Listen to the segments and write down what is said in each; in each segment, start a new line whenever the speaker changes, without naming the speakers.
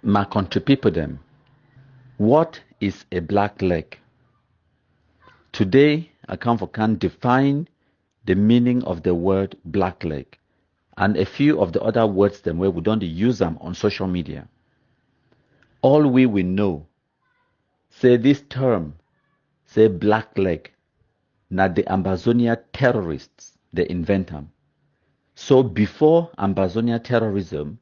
My country people them, what is a black leg? Today, I can define the meaning of the word black leg and a few of the other words them where we don't use them on social media. All we will know, say this term, say black leg, na the Ambazonia terrorists, they invent them. So before Ambazonia terrorism,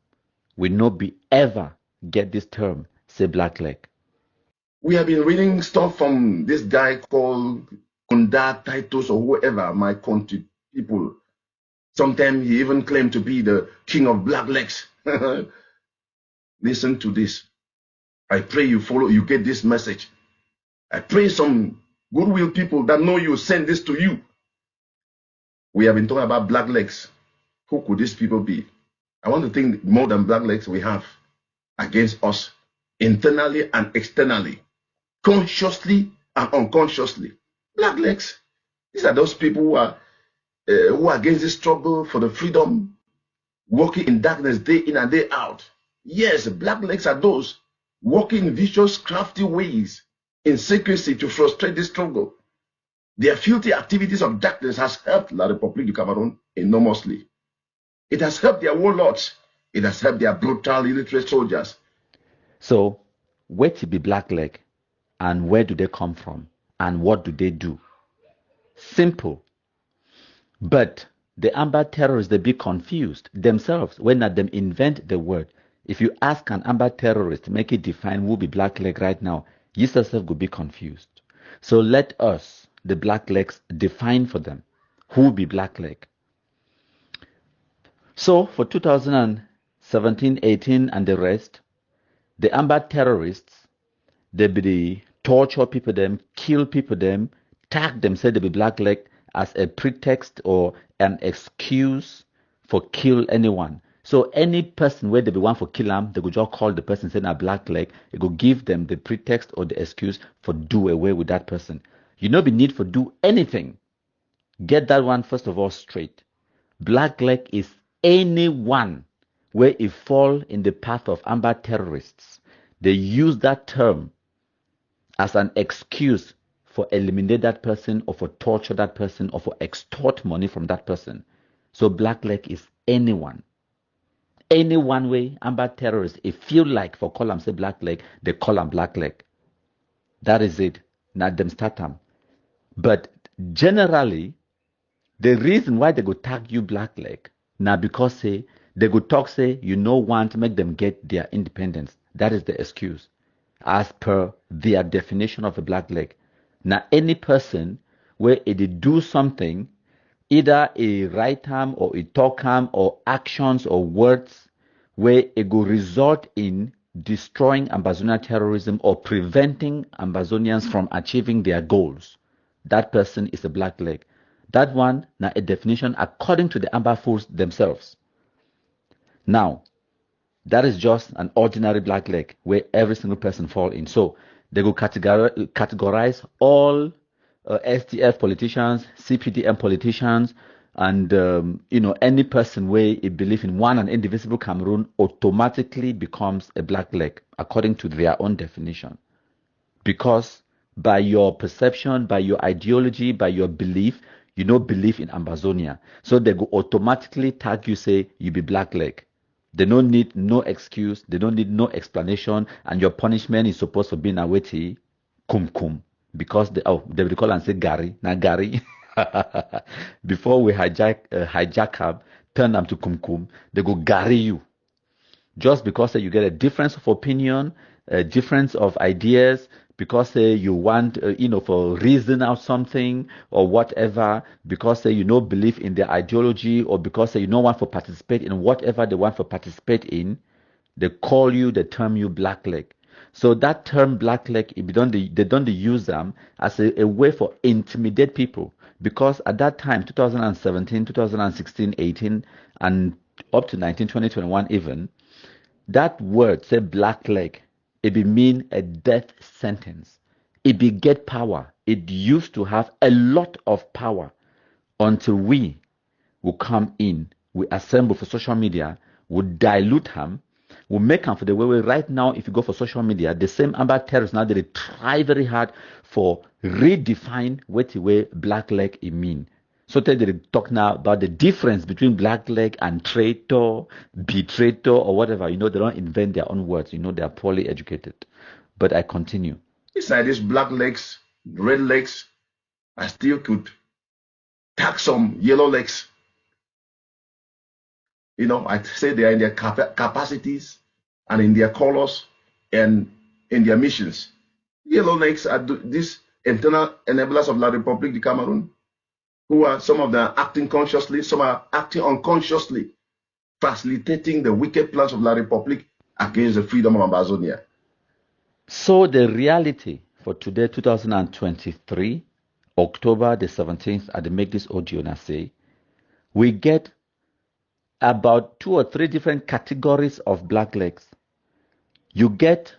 we no be ever get this term, say black leg.
We have been reading stuff from this guy called Kunda Titus or whoever, my country people. Sometimes he even claimed to be the king of blacklegs. Listen to this. I pray you follow, you get this message. I pray some goodwill people that know you send this to you. We have been talking about blacklegs. Who could these people be? I want to think more than blacklegs we have against us internally and externally, consciously and unconsciously. Blacklegs. These are those people who are against this struggle for the freedom, working in darkness day in and day out. Yes, blacklegs are those working in vicious, crafty ways in secrecy to frustrate this struggle. Their filthy activities of darkness has helped La République du Cameroon enormously. It has helped their warlords. It has helped their brutal, illiterate soldiers.
So, where to be black leg, and where do they come from, and what do they do? Simple. But the Amber terrorists, they be confused themselves when at them invent the word. If you ask an Amber terrorist, make it define who be black leg right now, you yourself could be confused. So let us, the black legs, define for them who be black leg. So for 2017, 18, and the rest, the Amber terrorists, they be the torture people them, kill people them, tag them, say they be black leg as a pretext or an excuse for kill anyone. So any person where they be one for kill them, they could just call the person saying a black leg. It could give them the pretext or the excuse for do away with that person. You no be need for do anything. Get that one first of all straight. Black leg is anyone where it fall in the path of Amber terrorists. They use that term as an excuse for eliminate that person or for torture that person or for extort money from that person. So black leg is anyone. Any one way Amber terrorists, if feel like for call them say black leg, they call them black leg. That is it. Not them start them. But generally, the reason why they go tag you black leg, now because say they go talk say you no want to make them get their independence. That is the excuse, as per their definition of a black leg. Now any person where it do something, either a right arm or a talk arm or actions or words, where it go result in destroying Ambazonia terrorism or preventing Ambazonians from achieving their goals, that person is a black leg. That one, now a definition according to the Amber Fools themselves. Now, that is just an ordinary black leg where every single person fall in. So they will categorize all SDF politicians, CPDM politicians, and any person where a belief in one and indivisible Cameroon automatically becomes a black leg according to their own definition. Because by your perception, by your ideology, by your belief, you no believe in Ambazonia. So they go automatically tag you, say you be black leg. They don't need no excuse, they don't need no explanation, and your punishment is supposed to be na weti kum. Because they will call and say Gary, na Gary. Before we hijack them, turn them to kum, they go Gary you. Just because you get a difference of opinion, a difference of ideas, because you want, for reason out something or whatever, because you don't believe in their ideology, or because you don't want to participate in whatever they want to participate in, they call you, they term you black leg. So that term black leg, they don't use them as a way for intimidate people, because at that time, 2017, 2016, 18, and up to 19, 20, 21 even, that word, say black leg, it be mean a death sentence. It be get power. It used to have a lot of power until we will come in, we assemble for social media, we dilute him, We make them for the way right now. If you go for social media, the same Amber terrorists now they try very hard for redefine what the way blackleg it mean. So they talk now about the difference between blackleg and traitor, betraytor, or whatever. You know, they don't invent their own words. You know, they are poorly educated. But I continue.
Beside these black legs, red legs, I still could tag some yellow legs. You know, I say they are in their capacities and in their colors and in their missions. Yellow legs are these internal enablers of La République du Cameroon, who are some of them acting consciously, some are acting unconsciously, facilitating the wicked plans of La République against the freedom of Amazonia.
So the reality for today, 2023, October the 17th, I make this audio and I say, we get about 2 or 3 different categories of blacklegs. You get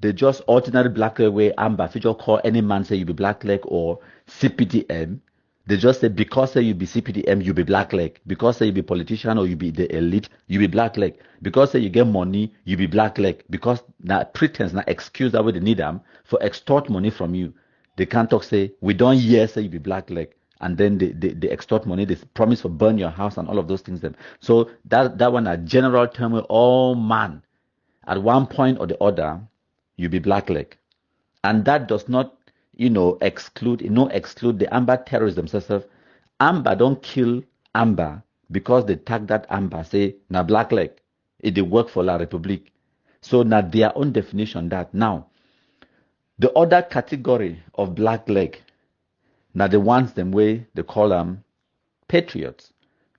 the just ordinary blackleg way amber, if you just call any man say you be blackleg or CPDM, they just say because say you be CPDM, you be blackleg. Because say you be politician or you be the elite, you be blackleg. Because say you get money, you be blackleg. Because na pretense, na excuse that way they need them for extort money from you. They can't talk say we don't hear say you be blackleg. And then they extort money, they promise to burn your house and all of those things. Them. So that one a general term where all man at one point or the other, you be blackleg. And that does not, exclude the Amber terrorists themselves. Amber don't kill Amber because they tag that Amber, say, na blackleg. It they work for La République. So now their own definition that. Now, the other category of blackleg, now the ones them way they call them patriots.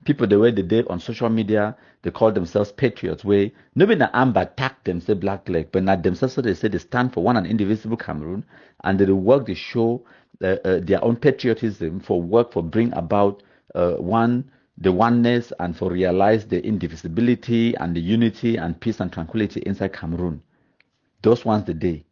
People the way they did on social media, they call themselves patriots. Where nobody na Amber attack them say blackleg, but not themselves so they say they stand for one and indivisible Cameroon, and they work to show their own patriotism for work for bring about the oneness and for realize the indivisibility and the unity and peace and tranquility inside Cameroon. Those ones the day.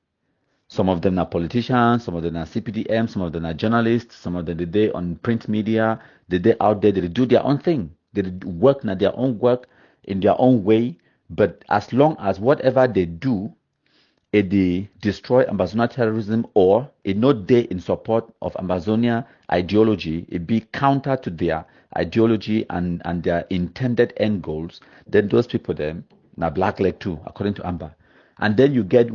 Some of them are politicians, some of them are CPDM, some of them are journalists, some of them they on print media, they out there, they do their own thing. They work na their own work in their own way. But as long as whatever they do, they destroy Amazonia terrorism or it not day in support of Amazonia ideology, it be counter to their ideology and their intended end goals, then those people then na blackleg too, according to Amber. And then you get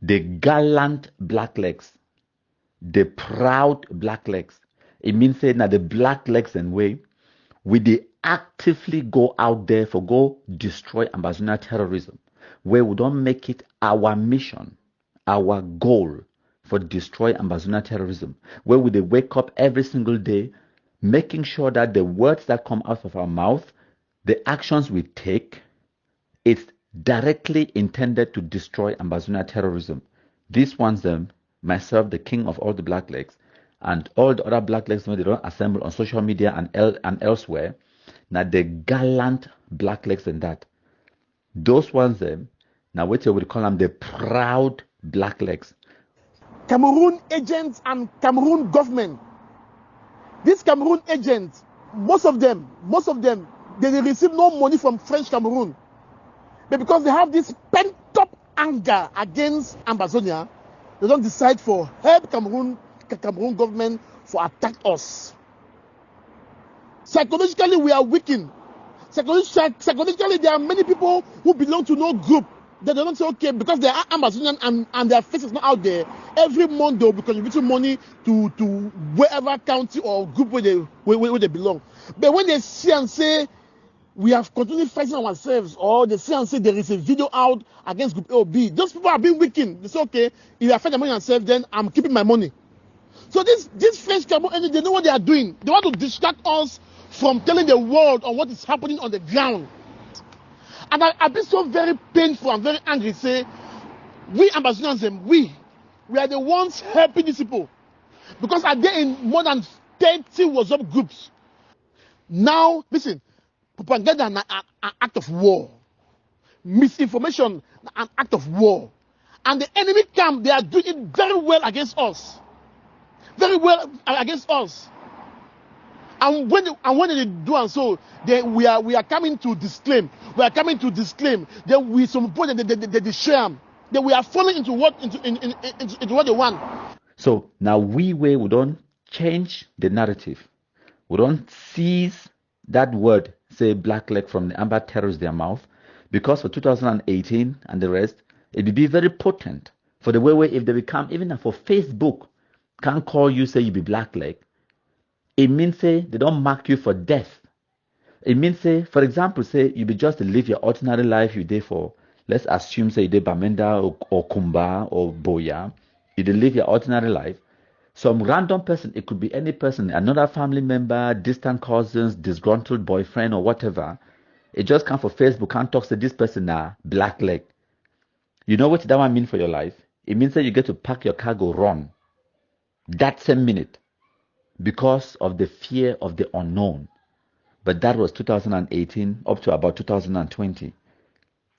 the gallant blacklegs, the proud blacklegs. It means saying that the blacklegs and way, we they actively go out there for go destroy Amazonia terrorism, where we don't make it our mission, our goal for destroy Amazonia terrorism, where we they wake up every single day, making sure that the words that come out of our mouth, the actions we take, it's directly intended to destroy Amazonia terrorism. These ones, myself, the king of all the blacklegs, and all the other blacklegs when they don't assemble on social media and elsewhere, now the gallant blacklegs and that. Those ones, now what you would call them the proud blacklegs.
Cameroon agents and Cameroon government. These Cameroon agents, most of them, they receive no money from French Cameroon. But because they have this pent-up anger against Amazonia, they don't decide for help Cameroon government for attack us. Psychologically, we are weakened. Psychologically, there are many people who belong to no group. They don't say, okay, because they are Amazonian and their face is not out there, every month they will be contributing money to wherever county or group where they belong. But when they see and say, we have continued fighting ourselves, or they say and say there is a video out against Group A or B, those people are being weakened. They say, okay, if you are fighting among yourself, then I'm keeping my money. So this French Cameroon, they know what they are doing. They want to distract us from telling the world on what is happening on the ground. And I've been so very painful and very angry. Say, we Amazonians, we are the ones helping these people. Because are they in more than 30 WhatsApp groups? Now, listen, propaganda is an act of war. Misinformation, an act of war. And the enemy camp, they are doing it very well against us. Very well against us. And when they do and so, then we are coming to disclaim. We are coming to disclaim. Then we some point they share. Then we are falling into into what they want.
So now we don't change the narrative. We don't seize that word, say blackleg, from the amber terrorists their mouth, because for 2018 and the rest, it will be very potent for the way if they become, even for Facebook, can't call you, say you be blackleg. It means say they don't mark you for death. It means say, for example, say you be just to live your ordinary life you did for, let's assume say you did Bamenda or Kumba or Boya, you did live your ordinary life. Some random person, it could be any person, another family member, distant cousins, disgruntled boyfriend or whatever. It just come for Facebook, can't talk to this person now, blackleg. You know what that one mean for your life? It means that you get to pack your cargo, run. That same minute. Because of the fear of the unknown. But that was 2018 up to about 2020.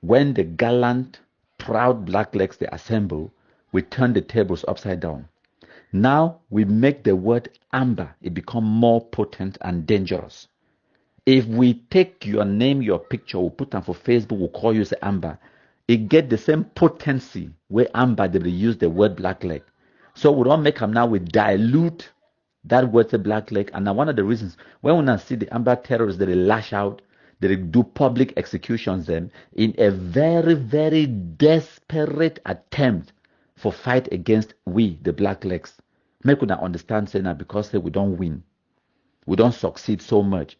When the gallant, proud blacklegs they assemble, we turn the tables upside down. Now we make the word amber, it become more potent and dangerous. If we take your name, your picture, we put them for Facebook, we'll call you say amber, it get the same potency where amber they will use the word blackleg. So we don't make them now, we dilute that word say blackleg. And now one of the reasons when we see the amber terrorists they lash out, they do public executions them in a very, very desperate attempt for fight against we, the blacklegs. Make una understand say now because say we don't win. We don't succeed so much.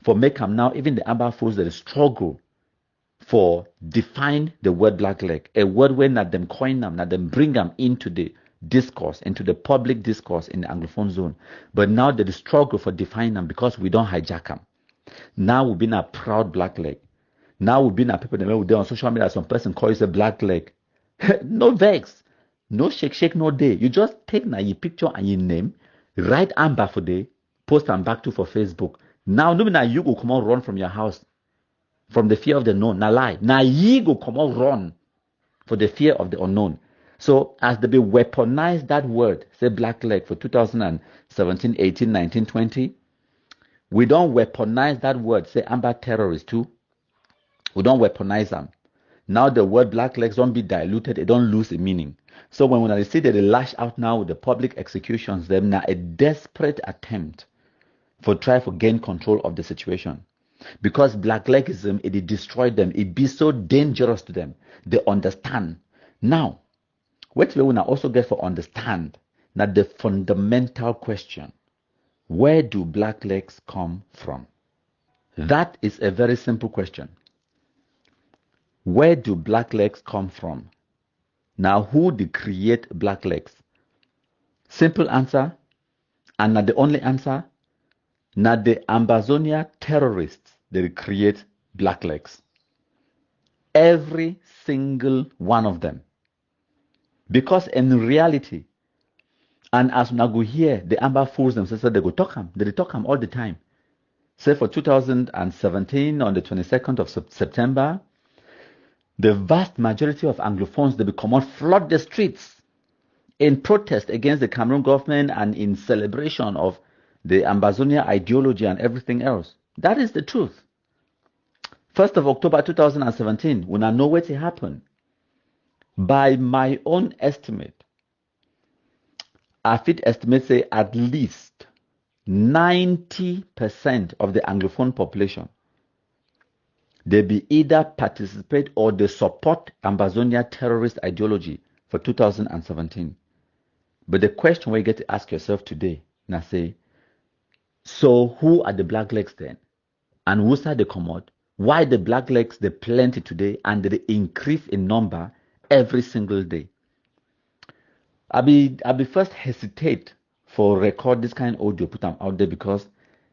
For make them now, even the amber fools that struggle for define the word blackleg, a word where not them coin them, not them bring them into the discourse, into the public discourse in the Anglophone zone. But now they struggle for defining them because we don't hijack them. Now we've been a proud blackleg. Now we've been a people that we do on social media, some person calls a blackleg. No vex, no shake, no day. You just take now your picture and your name, write amber for day, post them back to for Facebook. Now, no now you go come out run from your house from the fear of the known. Now lie. Now you go come out run for the fear of the unknown. So as they be weaponize that word, say blackleg for 2017, 18, 19, 20, we don't weaponize that word, say amber terrorists too. We don't weaponize them. Now the word blacklegs don't be diluted, it don't lose its meaning. So when I see that they lash out now with the public executions, them now a desperate attempt for try to gain control of the situation. Because blacklegism, it destroyed them. It be so dangerous to them. They understand. Now, what we will also get for understand that the fundamental question, where do blacklegs come from? That is a very simple question. Where do blacklegs come from? Now, who did create blacklegs? Simple answer, and not the only answer, not the Ambazonia terrorists that create blacklegs. Every single one of them. Because in reality, and as we go here, the amber fools themselves, they go talk them. They talk them all the time. Say for 2017, on the 22nd of September, the vast majority of Anglophones, they become out, flood the streets in protest against the Cameroon government and in celebration of the Ambazonia ideology and everything else. That is the truth. 1st of October 2017, when I know what happened, by my own estimate, I fit estimate say at least 90% of the Anglophone population, they be either participate or they support Ambazonia terrorist ideology for 2017. But the question where you get to ask yourself today, now say, so who are the blacklegs then? And who's are they come out? Why the blacklegs they plenty today and they increase in number every single day? I be first hesitate for record this kind of audio put them out there because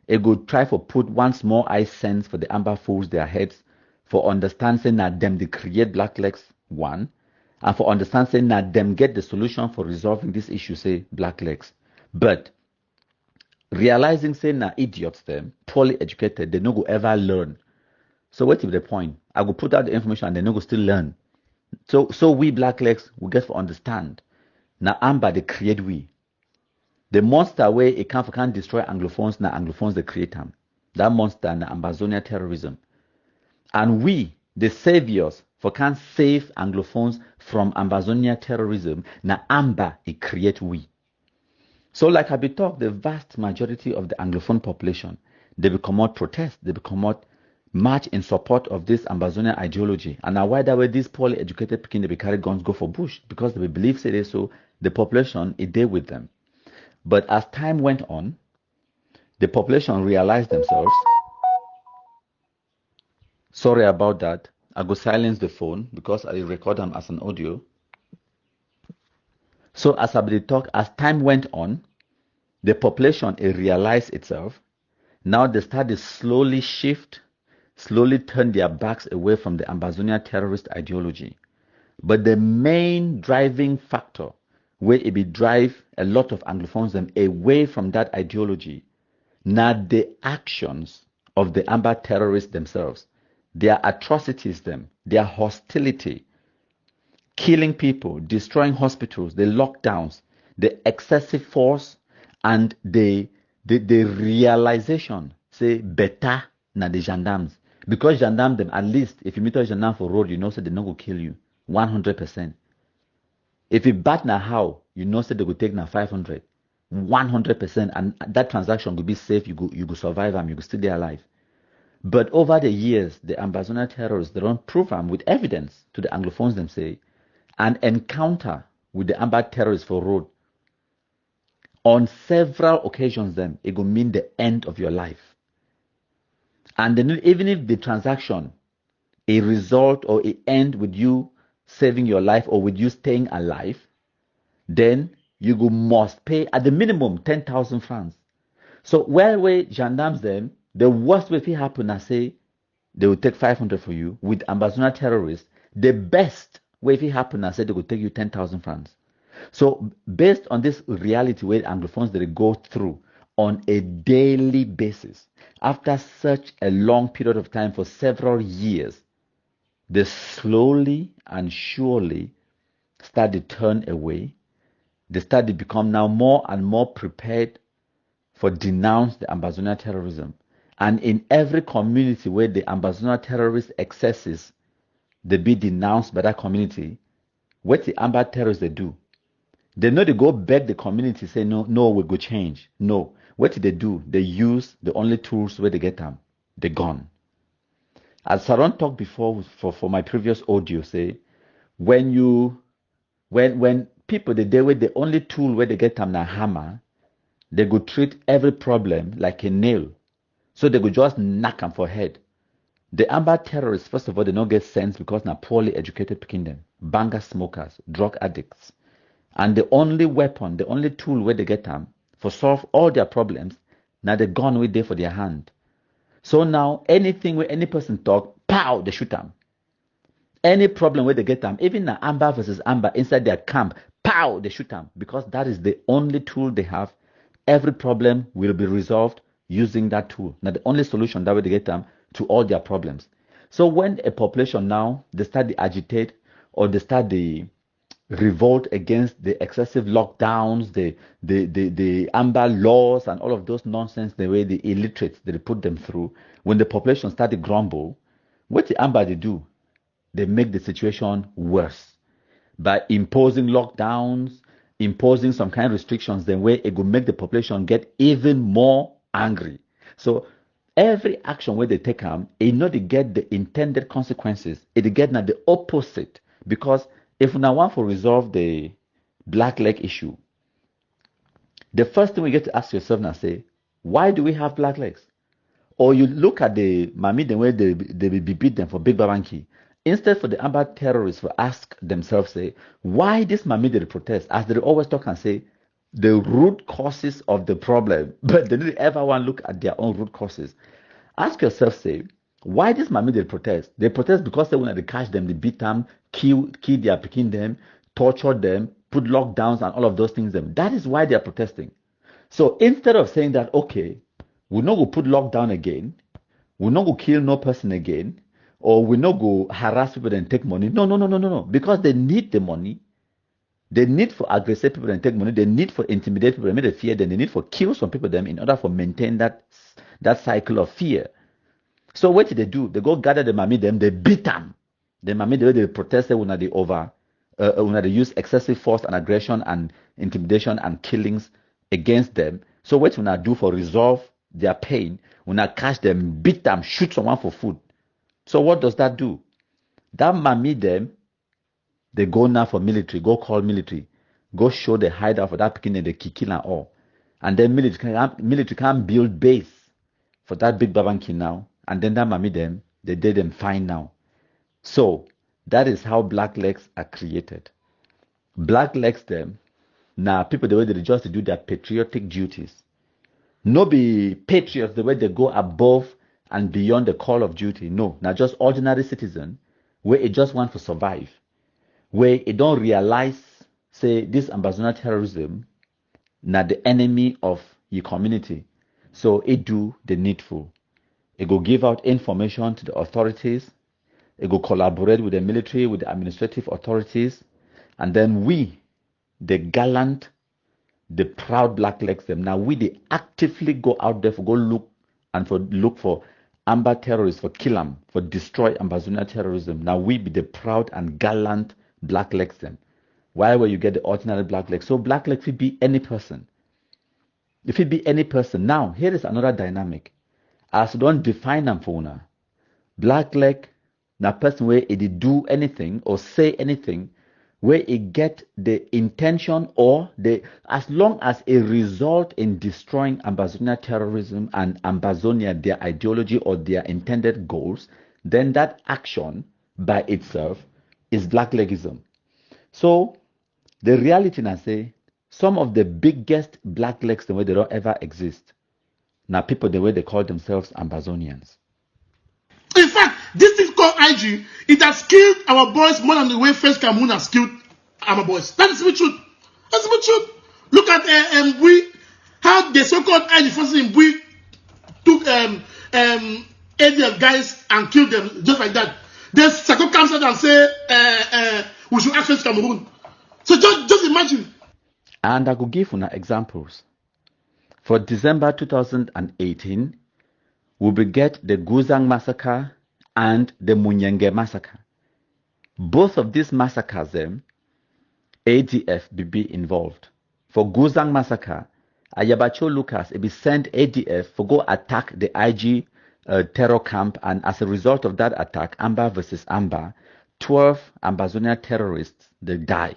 it would try for put one small eye sense for the amber fools their heads for understanding that them they create blacklegs one and for understanding that them get the solution for resolving this issue say blacklegs. But realizing say na idiots them poorly educated they no go ever learn. So what is the point? I go put out the information and they no go still learn. So we blacklegs we get to understand. Now amber they create we. The monster where it can't destroy Anglophones, now Anglophones they create them. That monster and Ambazonia terrorism. And we, the saviors, for can't save Anglophones from Ambazonia terrorism, now Amba it create we. So like I be talk, the vast majority of the Anglophone population, they become out protest, they become out march in support of this Ambazonia ideology. And now why that way these poorly educated people they carry guns go for bush? Because they believe say they so the population is there with them. But as time went on, the population realized themselves. Sorry about that. I go silence the phone because I record them as an audio. So as I talk, as time went on, the population realized itself. Now they started slowly shift, slowly turn their backs away from the Ambazonia terrorist ideology. But the main driving factor where it be drive a lot of Anglophones them away from that ideology, not the actions of the Amba terrorists themselves, their atrocities, their hostility, killing people, destroying hospitals, the lockdowns, the excessive force, and the realization, say, better than the gendarmes. Because gendarmes, them, at least, if you meet a gendarme for road, you know, say, they're not going to kill you. 100%. If you bat na how, you know, say, they will take na 500. 100%. And that transaction will be safe. You go survive them. You go still there alive. But over the years, the Ambazonia terrorists, they don't prove them with evidence to the Anglophones, them say, an encounter with the Amba terrorists for road on several occasions them it will mean the end of your life. And then even if the transaction a result or it end with you saving your life or with you staying alive, then you must pay at the minimum 10,000 francs. So where gendarmes them, the worst way if it happen, I say they will take 500 for you. With Ambazonia terrorists, the best way if it happen, I say they will take you 10,000 francs. So based on this reality where Anglophones they go through on a daily basis, after such a long period of time for several years, they slowly and surely start to turn away. They start to become now more and more prepared for denounce the Ambazonia terrorism. And in every community where the Ambazonia terrorist excesses, they be denounced by that community. What the Amba terrorists they do? They know they go beg the community, say, no, we go change. No. What do? They use the only tools where they get them, the gun. As Saron talked before for my previous audio, say, when people, the day where the only tool where they get them na hammer, they go treat every problem like a nail. So they go just knock them for head. The Amba terrorists, first of all, they don't get sense because they're poorly educated picking them. Banger smokers, drug addicts. And the only weapon, the only tool where they get them for solve all their problems, now the gun with there for their hand. So now anything where any person talk, pow, they shoot them. Any problem where they get them, even the Amber versus Amber inside their camp, pow, they shoot them because that is the only tool they have. Every problem will be resolved using that tool. Now the only solution that way they get them to all their problems. So when a population now they start to agitate or they start the revolt against the excessive lockdowns, the Amber laws and all of those nonsense, the way the illiterates they put them through, when the population start to grumble, what the Amber they do? They make the situation worse by imposing lockdowns, imposing some kind of restrictions, then where it will make the population get even more angry. So every action where they take them, it not to get the intended consequences, it get now the opposite. Because if we now want to resolve the blackleg issue, the first thing we get to ask yourself now say, why do we have blacklegs? Or you look at the Mami, the way they be beat them for Big Babanki. Instead for the Amba terrorists to ask themselves, say, why this Mami they protest? As they always talk and say, the root causes of the problem, but they didn't ever want to look at their own root causes. Ask yourself, say, why this Mami they protest? They protest because they want to catch them, they beat them, kill their picking them, torture them, put lockdowns and all of those things. That is why they are protesting. So instead of saying that, okay, we're not going to put lockdown again, we're not going to kill no person again, or we're not going to harass people and take money. No. Because they need the money. The need for aggressive people and take money, the need for intimidate people and make them fear them, the need for kill some people them in order for maintain that cycle of fear. So what did they do? They go gather the mammy them, they beat them. The mammy they protested when they use excessive force and aggression and intimidation and killings against them. So what when I do for resolve their pain, when I catch them, beat them, shoot someone for food. So what does that do? That mammy them, they go now for military, go call military, go show the hideout for that picking and the kill and all. And then military can build base for that big babanki now. And then that mammy them, they did them fine now. So that is how blacklegs are created. Blacklegs them, now people the way they just do their patriotic duties. No be patriots the way they go above and beyond the call of duty. No, now just ordinary citizen where it just want to survive. Where it don't realize, say, this Ambazonia terrorism, not the enemy of your community. So it do the needful. It go give out information to the authorities. It go collaborate with the military, with the administrative authorities. And then we, the gallant, the proud blacklegs them. Now we they actively go out there for go look for Amba terrorists, for kill them, for destroy Ambazonia terrorism. Now we be the proud and gallant blacklegs them. Why will you get the ordinary blackleg? So blackleg could be any person. If it be any person. Now here is another dynamic. As you don't define them for una, blackleg na person where it do anything or say anything where it get the intention or the as long as a result in destroying Ambazonia terrorism and Ambazonia their ideology or their intended goals, then that action by itself is blacklegism. So the reality now say some of the biggest blacklegs the way they don't ever exist. Now people the way they call themselves Ambazonians.
In fact, this thing called IG, it has killed our boys more than the way First Cameroon has killed our boys. That is the truth. That's the truth. Look at how the so-called IG forces in Bui took ADF guys and killed them just like that. They Sako comes out and say we should access Cameroon. So just imagine.
And I could give you examples. For December 2018, we will get the Guzang massacre and the Munyenge massacre. Both of these massacres, ADF be involved. For Guzang massacre, Ayabacho Lucas be sent ADF for go attack the IG terror camp, and as a result of that attack, Amba versus Amba, 12 Ambazonia terrorists they die.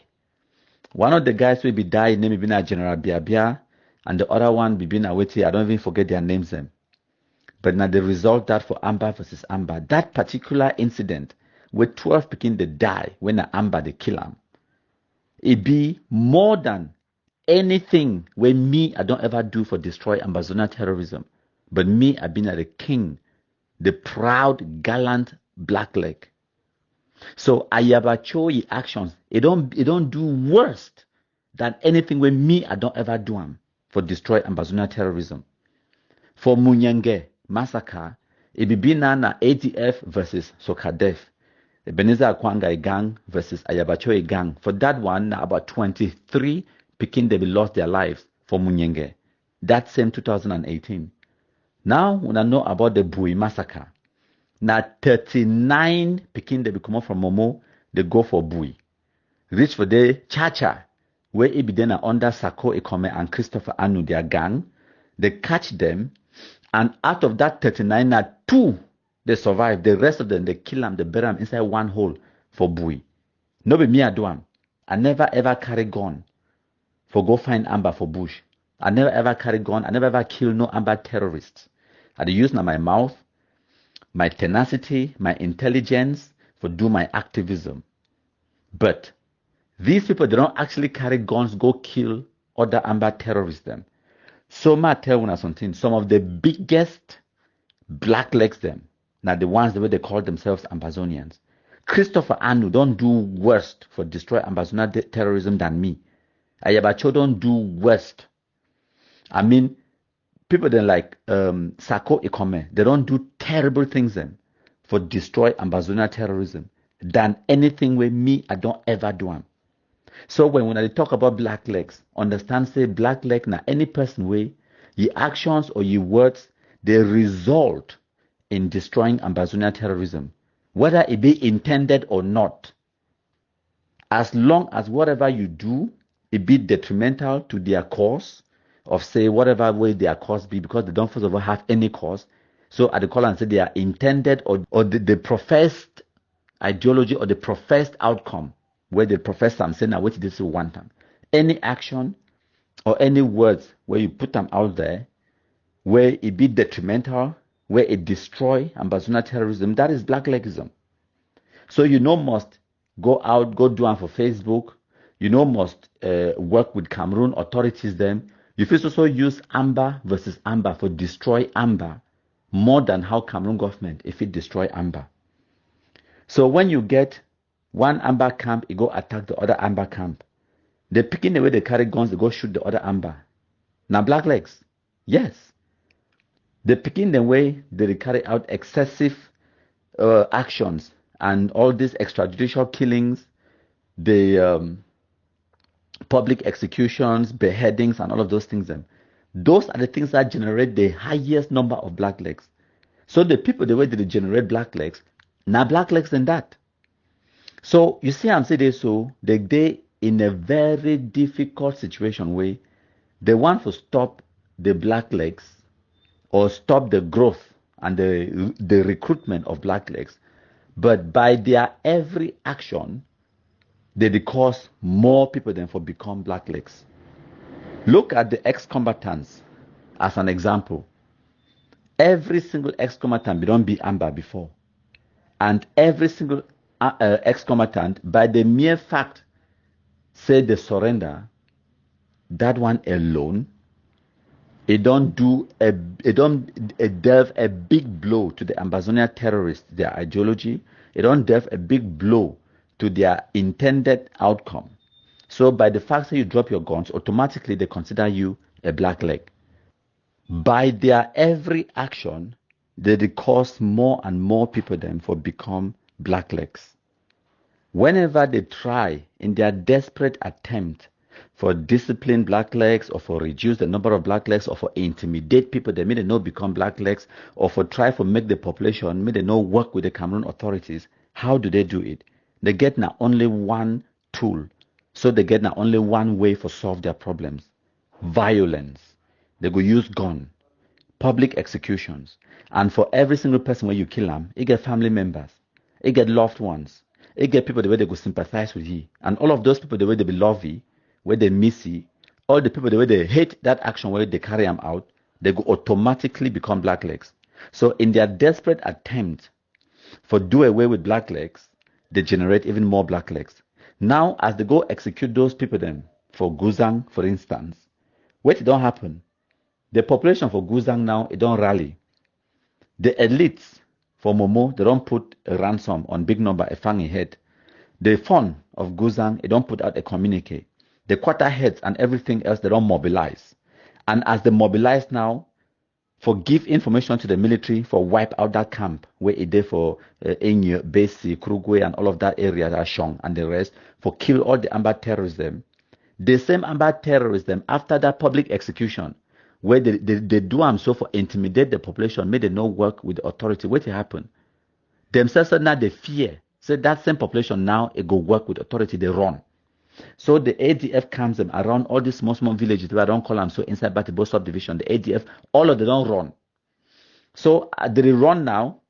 One of the guys will be die name be General Biabia, and the other one be Aweti. I don't even forget their names them. But now the result that for Amba versus Amba, that particular incident where 12 begin to die when Amba they kill them, it be more than anything where me I don't ever do for destroy Ambazonia terrorism. But me I been the king, the proud, gallant blackleg. So Ayabachoyi actions, it don't do worse than anything where me I don't ever do them for destroy Ambazonia terrorism. For Munyenge massacre, it be na ADF versus Sokadef. Ebenezer Akwanga gang versus Ayabachoyi gang. For that one, about 23 Pekin they lost their lives for Munyenge. That same 2018. Now, when I know about the Bui massacre, now 39 Pekin they come from Momo, they go for Bui. Reach for the Chacha, where it be then under Sako Ekome and Christopher Anu, their gang. They catch them, and out of that 39, now 2 they survive. The rest of them, they kill them, they bury them inside one hole for Bui. No be me I do them. I never ever carry gun for go find Amba for bush. I never ever carry gun. I never ever kill no Amba terrorists. I use now my mouth, my tenacity, my intelligence for do my activism. But these people, they don't actually carry guns, go kill other Amba terrorists them. So I tell you something, some of the biggest blacklegs them, now the ones the way they call themselves Ambazonians. Christopher Anu don't do worse for destroy Ambazonia terrorism than me. Ayabacho don't do worse. I mean, people then like Sako Ikome, they don't do terrible things then for destroy Ambazonia terrorism than anything with me I don't ever do them. So when I talk about blacklegs, understand say blackleg na any person way, your actions or your words, they result in destroying Ambazonian terrorism, whether it be intended or not. As long as whatever you do, it be detrimental to their cause, of say whatever way their cause be, because they don't first of all have any cause. So at the call and say they are intended or the professed ideology or the professed outcome where they profess them saying now what this is one time. Any action or any words where you put them out there where it be detrimental, where it destroy Ambazonian terrorism, that is blacklegism. So you know must go out, go do one for Facebook. You know must work with Cameroon authorities then. You first also use Amber versus Amber for destroy Amber more than how Cameroon government if it destroy Amber. So when you get one Amber camp, it go attack the other Amber camp. They picking the way they carry guns, they go shoot the other Amber. Now blacklegs, yes. They picking the way they carry out excessive actions and all these extrajudicial killings, the public executions, beheadings, and all of those things. Those are the things that generate the highest number of blacklegs. So the people, the way they generate blacklegs, now blacklegs than that. So you see, I'm saying this, so they in a very difficult situation where they want to stop the blacklegs or stop the growth and the recruitment of blacklegs, but by their every action, they cause more people than for become blacklegs. Look at the ex-combatants as an example. Every single ex-combatant don't be Amber before, and every single ex-combatant, by the mere fact say they surrender, that one alone, it don't delve a big blow to the Ambazonian terrorists, their ideology. It don't delve a big blow to their intended outcome. So by the fact that you drop your guns, automatically they consider you a blackleg. By their every action, they cause more and more people then for become blacklegs. Whenever they try in their desperate attempt for discipline blacklegs or for reduce the number of blacklegs or for intimidate people, they may not become blacklegs, or for try for make the population, may they not work with the Cameroon authorities. How do they do it? They get now only one tool. So they get now only one way for solve their problems. Violence. They go use gun. Public executions. And for every single person where you kill them, you get family members. You get loved ones. You get people the way they go sympathize with you. And all of those people the way they be love you, where they miss you, all the people the way they hate that action where they carry them out, they go automatically become blacklegs. So in their desperate attempt for do away with blacklegs, they generate even more blacklegs. Now, as they go execute those people then, for Guzang, for instance, what don't happen? The population for Guzang now, it don't rally. The elites for Momo, they don't put a ransom on big number, a fangy head. The fund of Guzang, it don't put out a communique. The quarter heads and everything else, they don't mobilize. And as they mobilize now, for give information to the military for wipe out that camp where it did for Enyo, Besi, Krugwe, and all of that area, that Shong and the rest, for kill all the Amber terrorism. The same Amber terrorism, after that public execution, where they do them so for intimidate the population, made they no work with the authority. What happen? Themselves now they fear. So that same population now it go work with authority, they run. So the ADF comes them around all these small villages, I don't call them so inside Batibo subdivision, the ADF, all of them don't run. So they run now.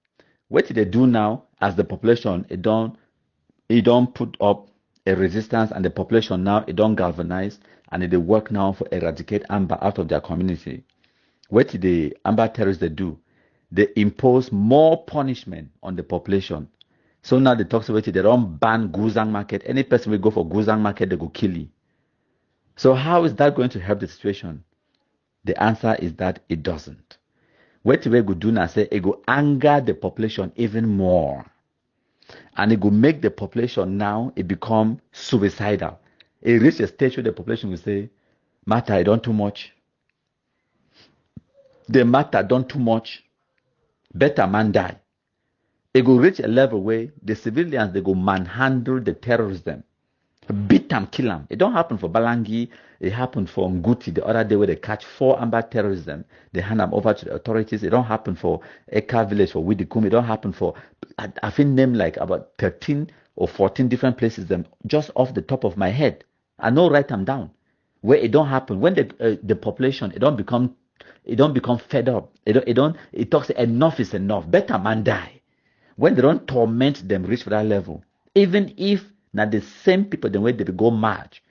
What do they do now as the population, it don't put up a resistance, and the population now, it don't galvanize, and they work now for eradicate Amber out of their community. What do the Amber terrorists they do? They impose more punishment on the population. So now they talk about it, they don't ban Guzang market. Any person will go for Guzang market, they go kill you. So how is that going to help the situation? The answer is that it doesn't. What we go do now, say it go anger the population even more. And it will make the population now, it become suicidal. It reach a stage where the population will say, matter, I don't too much. The matter don't too much. Better man die. It will reach a level where the civilians, they go manhandle the terrorism. Beat them, kill them. It don't happen for Balangi. It happened for Nguti the other day where they catch 4 armed terrorists. They hand them over to the authorities. It don't happen for Eka village, for Widikum. It don't happen for, I think name like about 13 or 14 different places them just off the top of my head. I know write them down. Where it don't happen. When the population, it don't become fed up. It talks enough is enough. Better man die. When they don't torment them reach for that level. Even if now the same people, the way they go march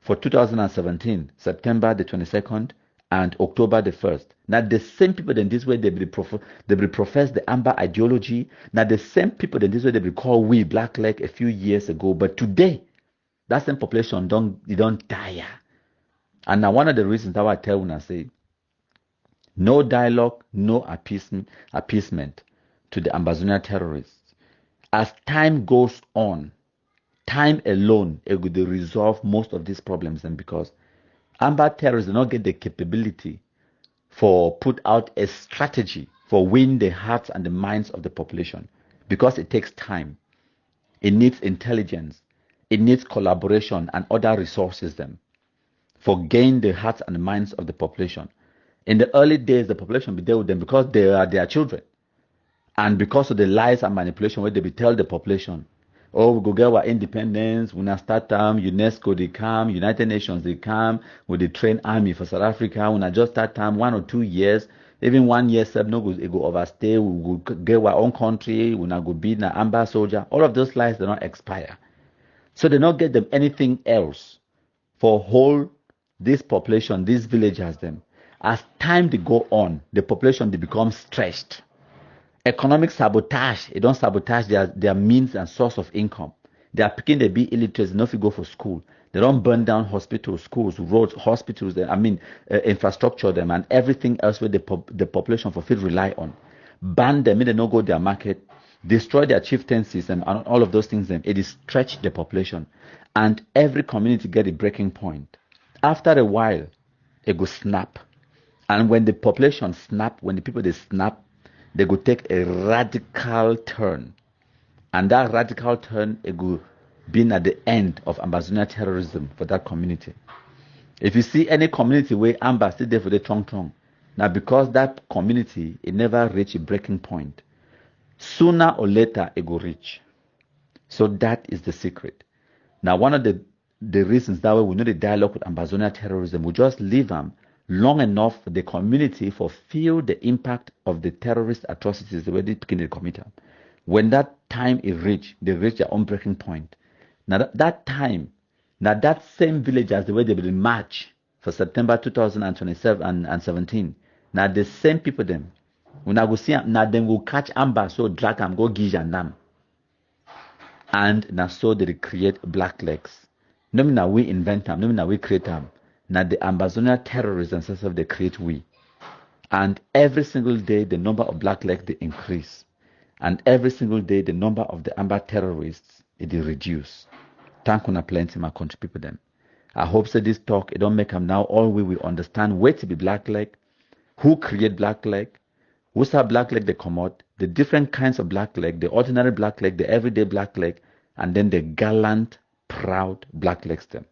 for 2017, September the 22nd and October the 1st. Now the same people, then this way they will profess the amber ideology. Now the same people, then this way they will call we blackleg a few years ago. But today, that same population don't die. And now one of the reasons that I tell when I say, no dialogue, no appeasement to the Ambazonia terrorists. As time goes on, time alone it will resolve most of these problems, and because Amber terrorists do not get the capability for put out a strategy for win the hearts and the minds of the population, because it takes time, it needs intelligence, it needs collaboration and other resources them for gain the hearts and the minds of the population. In the early days, the population will deal with them because they are their children, and because of the lies and manipulation where they will tell the population, oh, we go get our independence, we now start UNESCO they come, United Nations they come, with the train army for South Africa, we now just start 1 or 2 years, even 1 year, no go overstay, we go get our own country, we now go be an amber soldier. All of those lies, they don't expire. So they don't get them anything else for whole this population, these villagers them. As time they go on, the population they become stretched. Economic sabotage, it don't sabotage their means and source of income. They are picking the be illiterate, enough to go for school. They don't burn down hospitals, schools, roads, hospitals, infrastructure them and everything else where the population for food rely on. Ban them, they don't go their market, destroy their chieftaincies and all of those things. Then it is stretch the population. And every community get a breaking point. After a while, it go snap. And when the population snap, when the people they snap, they go take a radical turn. And that radical turn, it go be at the end of Ambazonia terrorism for that community. If you see any community where Amba still there for the trong, now because that community, it never reach a breaking point. Sooner or later, it go reach. So that is the secret. Now, one of the reasons that way we know the dialogue with Ambazonia terrorism, we just leave them long enough for the community for feel the impact of the terrorist atrocities the way they begin to commit. When that time is reached, they reach their own breaking point. Now that time, now that same villagers the way they will march for September 2027 and 17. Now the same people them, when I go see now them will catch Amber so drag them go give them. And now so they create blacklegs. No mean now we invent them, no mean now we create them. Now the Ambazonia terrorists themselves they create we. And every single day the number of blacklegs they increase. And every single day the number of the Amber terrorists it reduce. Thank you plenty my country people them. I hope that this talk it don't make them now all we will understand where to be blackleg, who create blackleg, who's a blackleg they come out, the different kinds of blackleg, the ordinary blackleg, the everyday blackleg, and then the gallant, proud blacklegs them.